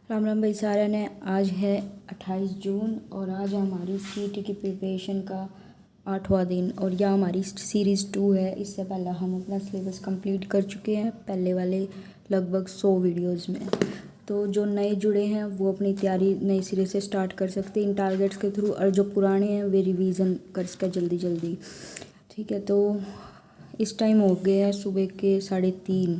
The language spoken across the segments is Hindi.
राम राम भाई सारा ने। आज है 28 जून और आज हमारी सीईटी की प्रिपरेशन का 8वां दिन और यह हमारी सीरीज़ 2 है। इससे पहले हम अपना सिलेबस कंप्लीट कर चुके हैं पहले वाले लगभग 100 वीडियोस में। तो जो नए जुड़े हैं वो अपनी तैयारी नए सिरे से स्टार्ट कर सकते हैं इन टारगेट्स के थ्रू, और जो पुराने हैं वे रिवीजन कर सकें जल्दी जल्दी। ठीक है, तो इस टाइम हो गए हैं सुबह के 3:30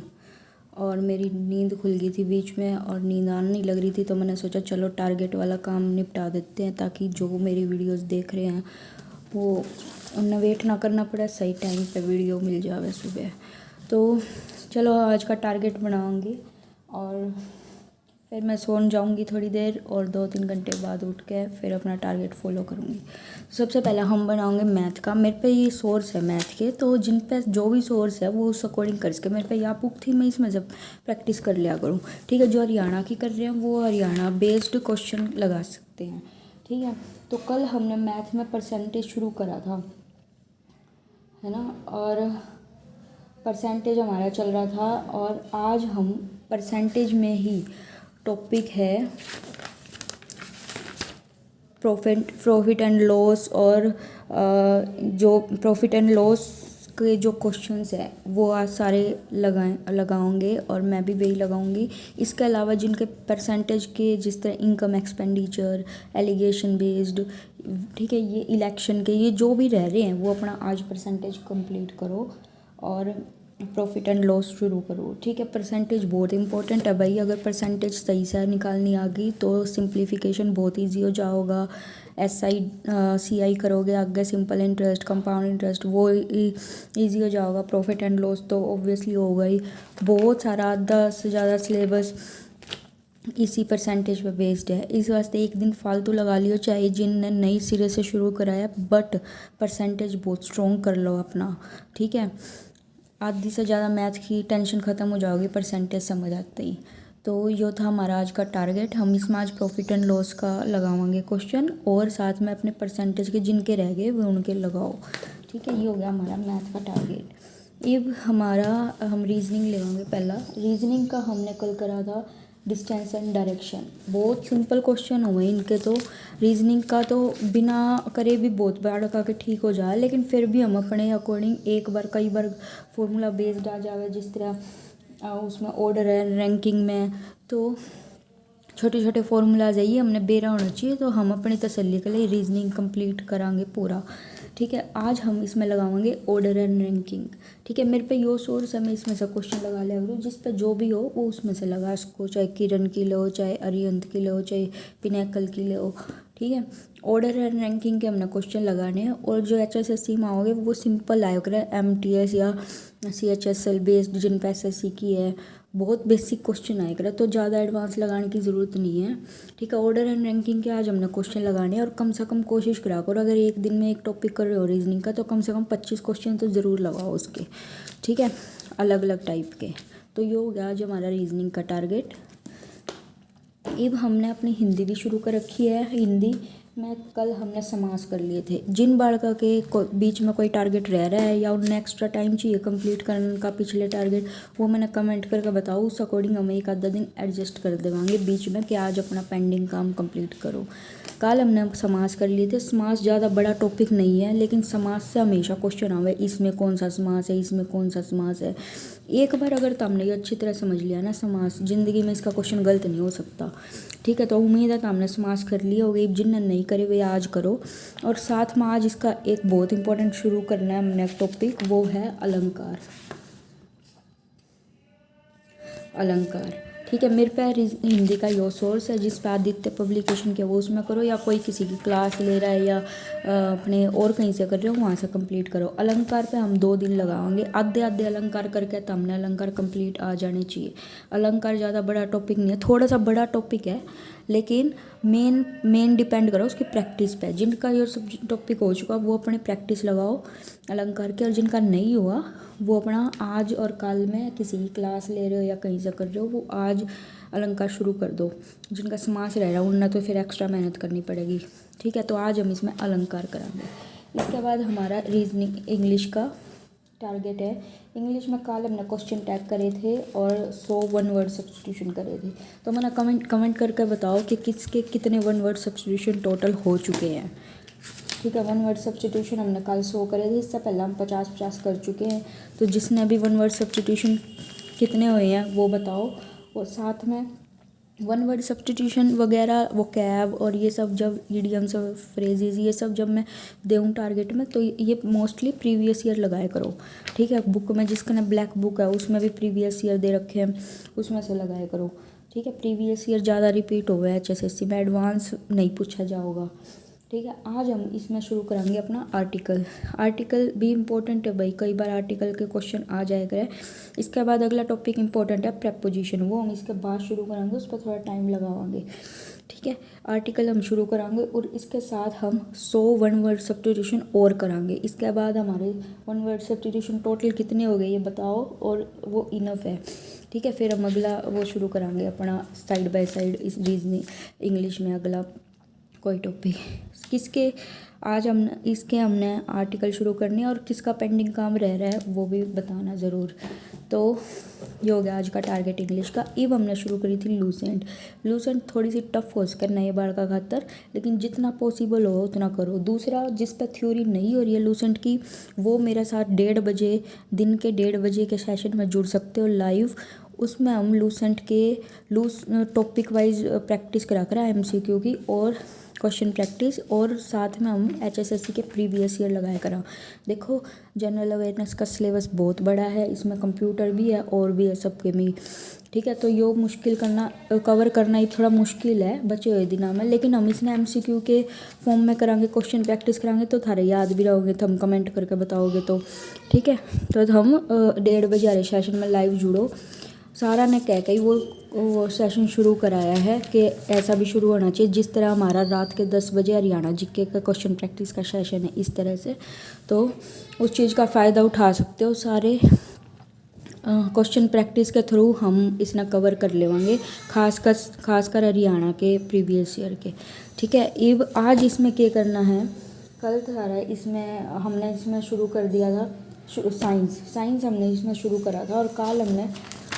और मेरी नींद खुल गई थी बीच में और नींद आने नहीं लग रही थी, तो मैंने सोचा चलो टारगेट वाला काम निपटा देते हैं ताकि जो मेरी वीडियोस देख रहे हैं वो उन्हें वेट ना करना पड़े, सही टाइम पे वीडियो मिल जावे सुबह। तो चलो आज का टारगेट बनाऊंगी और फिर मैं सो जाऊंगी थोड़ी देर और 2-3 घंटे बाद उठ के फिर अपना टारगेट फॉलो करूंगी। सबसे पहले हम बनाएंगे मैथ का। मेरे पे ये सोर्स है मैथ के, तो जिन पे जो भी सोर्स है वो उस अकॉर्डिंग कर सके। मेरे पे यहाँ बुक थी, मैं इसमें जब प्रैक्टिस कर लिया करूँ। ठीक है, जो हरियाणा की कर रहे हैं वो हरियाणा बेस्ड क्वेश्चन लगा सकते हैं। ठीक है, तो कल हमने मैथ में परसेंटेज शुरू करा था, है ना, और परसेंटेज हमारा चल रहा था। और आज हम परसेंटेज में ही टॉपिक है प्रॉफिट एंड लॉस, और जो प्रॉफिट एंड लॉस के जो क्वेश्चंस है वो आज सारे लगाऊंगे और मैं भी वही लगाऊंगी। इसके अलावा जिनके परसेंटेज के जिस तरह इनकम एक्सपेंडिचर एलिगेशन बेस्ड, ठीक है, ये इलेक्शन के, ये जो भी रह रहे हैं वो अपना आज परसेंटेज कंप्लीट करो और प्रॉफिट एंड लॉस शुरू करो। ठीक है, परसेंटेज बहुत इंपॉर्टेंट है भाई। अगर परसेंटेज सही से निकालनी आ गई तो सिंप्लीफिकेशन बहुत इजी हो जाएगा। SI CI करोगे आगे, सिंपल इंटरेस्ट कंपाउंड इंटरेस्ट, वो इजी हो जाएगा। प्रॉफिट एंड लॉस तो ऑब्वियसली होगा ही। बहुत सारा 10 से ज़्यादा सिलेबस इसी परसेंटेज पे बेस्ड है। इस वास्ते एक दिन फालतू लगा लियो, चाहे जिनने नई सिरे से शुरू कराया, बट परसेंटेज बहुत स्ट्रॉन्ग कर लो अपना। ठीक है, आधी से ज़्यादा मैथ की टेंशन ख़त्म हो जाओगी परसेंटेज समझ आते ही। तो ये था हमारा आज का टारगेट। हम इसमें आज प्रॉफिट एंड लॉस का लगावांगे क्वेश्चन और साथ में अपने परसेंटेज के जिनके रह गए वो उनके लगाओ। ठीक है, ये हो गया हमारा मैथ का टारगेट। अब हम रीजनिंग लेवांगे। पहला रीजनिंग का हमने कल करा था डिस्टेंस एंड डायरेक्शन। बहुत सिंपल क्वेश्चन हुए इनके, तो रीजनिंग का तो बिना करे भी बहुत बार का के ठीक हो जाए, लेकिन फिर भी हम अपने अकॉर्डिंग एक बार कई बार फॉर्मूला बेस्ड आ जावे, जिस तरह उसमें ऑर्डर है रैंकिंग में, तो छोटे छोटे फार्मूलाज है, ये हमने बेरा होना चाहिए। तो हम अपनी तसल्ली के लिए रीजनिंग कंप्लीट करांगे पूरा। ठीक है, आज हम इसमें लगाएंगे ऑर्डर एंड रैंकिंग। ठीक है, मेरे पे यो सोर्स है, मैं इसमें से क्वेश्चन लगा लिया करूँ, जिस पे जो भी हो वो उसमें से लगा इसको, चाहे किरण की लो, चाहे अरिहंत की लो, चाहे पिनैकल की लो। ठीक है, ऑर्डर एंड रैंकिंग के हमने क्वेश्चन लगाने हैं। और जो HSSC में आओगे वो सिंपल आया करे, MTS या CHSL बेस्ड जिन पे SSC की है, बहुत बेसिक क्वेश्चन आया करे, तो ज़्यादा एडवांस लगाने की ज़रूरत नहीं है। ठीक है, ऑर्डर एंड रैंकिंग के आज हमने क्वेश्चन लगाने हैं और कम से कम कोशिश करा करो, अगर एक दिन में एक टॉपिक कर रहे हो रीजनिंग का तो कम से कम 25 क्वेश्चन तो ज़रूर लगाओ उसके। ठीक है, अलग अलग टाइप के। तो ये हो गया आज हमारा रीजनिंग का टारगेट। अब हमने अपनी हिंदी भी शुरू कर रखी है। हिंदी में कल हमने समास कर लिए थे। जिन बालका के बीच में कोई टारगेट रह रहा है या उन्हें एक्स्ट्रा टाइम चाहिए कंप्लीट करने का पिछले टारगेट, वो मैंने कमेंट करके बताओ, उस अकॉर्डिंग हम एक आधा दिन एडजस्ट कर देवांगे बीच में कि आज अपना पेंडिंग काम कंप्लीट करो। कल हमने समास कर लिए थे। समास ज़्यादा बड़ा टॉपिक नहीं है, लेकिन समास से हमेशा क्वेश्चन आवे, इसमें कौन सा समास है, इसमें कौन सा समास है। एक बार अगर तुमने ये अच्छी तरह समझ लिया ना समास, ज़िंदगी में इसका क्वेश्चन गलत नहीं हो सकता। ठीक है, तो उम्मीद है तुमने समास कर लिया होगी। जिनने नहीं करे वे आज करो। और साथ में आज इसका एक बहुत इंपॉर्टेंट शुरू करना है हमने टॉपिक, वो है अलंकार। अलंकार, ठीक है, मेरे पे हिंदी का यो सोर्स है जिस पे आदित्य पब्लिकेशन के, वो उसमें करो, या कोई किसी की क्लास ले रहा है या अपने और कहीं से कर रहे हो वहाँ से कंप्लीट करो। अलंकार पे हम 2 दिन लगाएंगे, आधे आधे अलंकार करके तो हमने अलंकार कंप्लीट आ जाने चाहिए। अलंकार ज़्यादा बड़ा टॉपिक नहीं है, थोड़ा सा बड़ा टॉपिक है, लेकिन मेन डिपेंड करो उसकी प्रैक्टिस पे। जिनका ये सब टॉपिक हो चुका वो अपने प्रैक्टिस लगाओ अलंकार के, और जिनका नहीं हुआ वो अपना आज और कल में किसी की क्लास ले रहे हो या कहीं से कर रहे हो वो आज अलंकार शुरू कर दो। जिनका समास रह रहा है उन्हें तो फिर एक्स्ट्रा मेहनत करनी पड़ेगी। ठीक है, तो आज हम इसमें अलंकार कराएंगे। इसके बाद हमारा रीजनिंग इंग्लिश का टारगेट है। इंग्लिश में कल हमने क्वेश्चन टैग करे थे और 100 वन वर्ड सब्सटीट्यूशन करे थे। तो मैंने कमेंट करके बताओ कि किसके कितने वन वर्ड सब्सटीट्यूशन टोटल हो चुके हैं। ठीक है, वन वर्ड सब्सटीट्यूशन हमने कल 100 करे थे, इससे पहले हम 50 कर चुके हैं। तो जिसने भी वन वर्ड सब्सटीट्यूशन कितने हुए हैं वो बताओ। और साथ में वन वर्ड सब्सटीट्यूशन वगैरह वो कैब और ये सब जब ईडियम्स और फ्रेजेस ये सब जब मैं दूँ टारगेट में तो ये मोस्टली प्रीवियस ईयर लगाया करो। ठीक है, बुक में जिसका ना ब्लैक बुक है उसमें भी प्रीवियस ईयर दे रखे हैं, उसमें से लगाया करो। ठीक है, प्रीवियस ईयर ज़्यादा रिपीट हो गया है, HSSC में एडवांस नहीं पूछा जाओगा। ठीक है, आज हम इसमें शुरू करेंगे अपना आर्टिकल भी इम्पोर्टेंट है भाई, कई बार आर्टिकल के क्वेश्चन आ जाएगा। इसके बाद अगला टॉपिक इम्पोर्टेंट है प्रेपोजिशन, वो हम इसके बाद शुरू करेंगे, उस पर थोड़ा टाइम लगावाएंगे। ठीक है, आर्टिकल हम शुरू कराएंगे और इसके साथ हम 100 वन वर्ड सब्स्टिट्यूशन और कराएंगे। इसके बाद हमारे वन वर्ड सब्स्टिट्यूशन टोटल कितने हो गए ये बताओ और वो इनफ है। ठीक है, फिर हम अगला वो शुरू कराएंगे अपना साइड बाय साइड इस रीजनिंग इंग्लिश में अगला कोई टॉपिक किसके आज हमने आर्टिकल शुरू करनी है और किसका पेंडिंग काम रह रहा है वो भी बताना ज़रूर। तो ये हो गया आज का टारगेट इंग्लिश का। अब हमने शुरू करी थी लूसेंट थोड़ी सी टफ हो सके नए बार का खातर, लेकिन जितना पॉसिबल हो उतना करो। दूसरा जिस पर थ्योरी नहीं हो रही है लूसेंट की वो मेरे साथ 1:30 बजे दिन के 1:30 बजे के सेशन में जुड़ सकते हो लाइव। उसमें हम लूसेंट के टॉपिक वाइज प्रैक्टिस करा कर MCQ की और क्वेश्चन प्रैक्टिस और साथ में हम HSSC के प्रीवियस ईयर लगाया करा। देखो जनरल अवेयरनेस का सिलेबस बहुत बड़ा है, इसमें कंप्यूटर भी है और भी है सबके में। ठीक है, तो यो मुश्किल कवर करना ही थोड़ा मुश्किल है बचे हुए दिनों में, लेकिन हम इसने MCQ के फॉर्म में कराएंगे, क्वेश्चन प्रैक्टिस कराएंगे तो थारे याद भी रहोगे तो हम कमेंट करके बताओगे तो। ठीक है, तो हम 1:30 बजे आ रहे सेशन में लाइव जुड़ो। सारा ने कह के ही वो सेशन शुरू कराया है कि ऐसा भी शुरू होना चाहिए जिस तरह हमारा रात के 10 बजे हरियाणा GK का क्वेश्चन प्रैक्टिस का सेशन है, इस तरह से। तो उस चीज़ का फ़ायदा उठा सकते हो सारे। क्वेश्चन प्रैक्टिस के थ्रू हम इसने कवर कर लेवांगे, खासकर हरियाणा के प्रीवियस ईयर के। ठीक है, अब आज इसमें क्या करना है, कल सारा हमने इसमें शुरू कर दिया था साइंस हमने इसमें शुरू करा था और कल हमने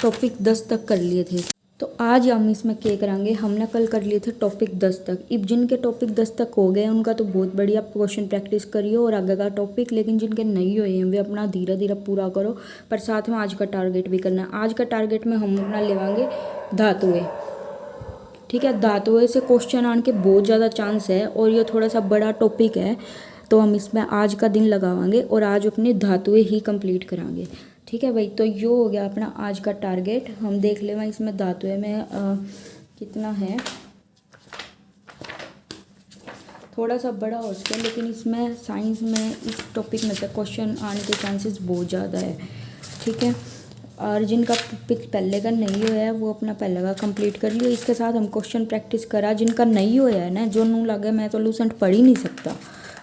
टॉपिक 10 तक कर लिए थे। तो आज हम इसमें क्या करेंगे, हमने कल कर लिए थे टॉपिक 10 तक। अब जिनके टॉपिक 10 तक हो गए उनका तो बहुत बढ़िया क्वेश्चन प्रैक्टिस करियो और आगे का टॉपिक, लेकिन जिनके नहीं हुए हैं वे अपना धीरे धीरे पूरा करो। पर साथ में आज का टारगेट भी करना है। आज का टारगेट में हम अपना लेवांगे धातुएं। ठीक है, धातुएं से क्वेश्चन आने के बहुत ज़्यादा चांस है और ये थोड़ा सा बड़ा टॉपिक है, तो हम इसमें आज का दिन लगावांगे और आज अपनी धातुएं ही कंप्लीट करांगे। ठीक है भाई, तो ये हो गया अपना आज का टारगेट। हम देख लें इसमें धातुएं में कितना है, थोड़ा सा बड़ा हो सके, लेकिन इसमें साइंस में इस टॉपिक में से क्वेश्चन आने के चांसेस बहुत ज़्यादा है। ठीक है, और जिनका टॉपिक पहले का नहीं हुआ है वो अपना पहले का कंप्लीट कर लियो। इसके साथ हम क्वेश्चन प्रैक्टिस करा, जिनका नहीं हुआ है ना, जो नू लगे मैं तो लूसेंट पढ़ ही नहीं सकता,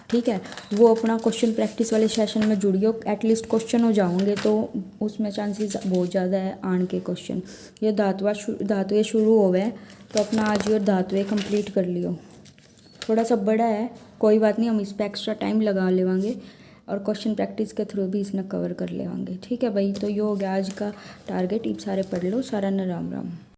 ठीक है, वो अपना क्वेश्चन प्रैक्टिस वाले सेशन में जुड़ियो। एटलीस्ट क्वेश्चन हो जाओगे तो उसमें चांसेस बहुत ज़्यादा है आने के क्वेश्चन। ये धातुएं शुरू हो गए तो अपना आज ये धातुएं कंप्लीट कर लियो। थोड़ा सा बड़ा है, कोई बात नहीं, हम इस पर एक्स्ट्रा टाइम लगा लेवांगे और क्वेश्चन प्रैक्टिस के थ्रू भी इसने कवर कर लेवांगे। ठीक है भाई, तो ये हो गया आज का टारगेट। इब सारे पढ़ लो, सारा न राम राम।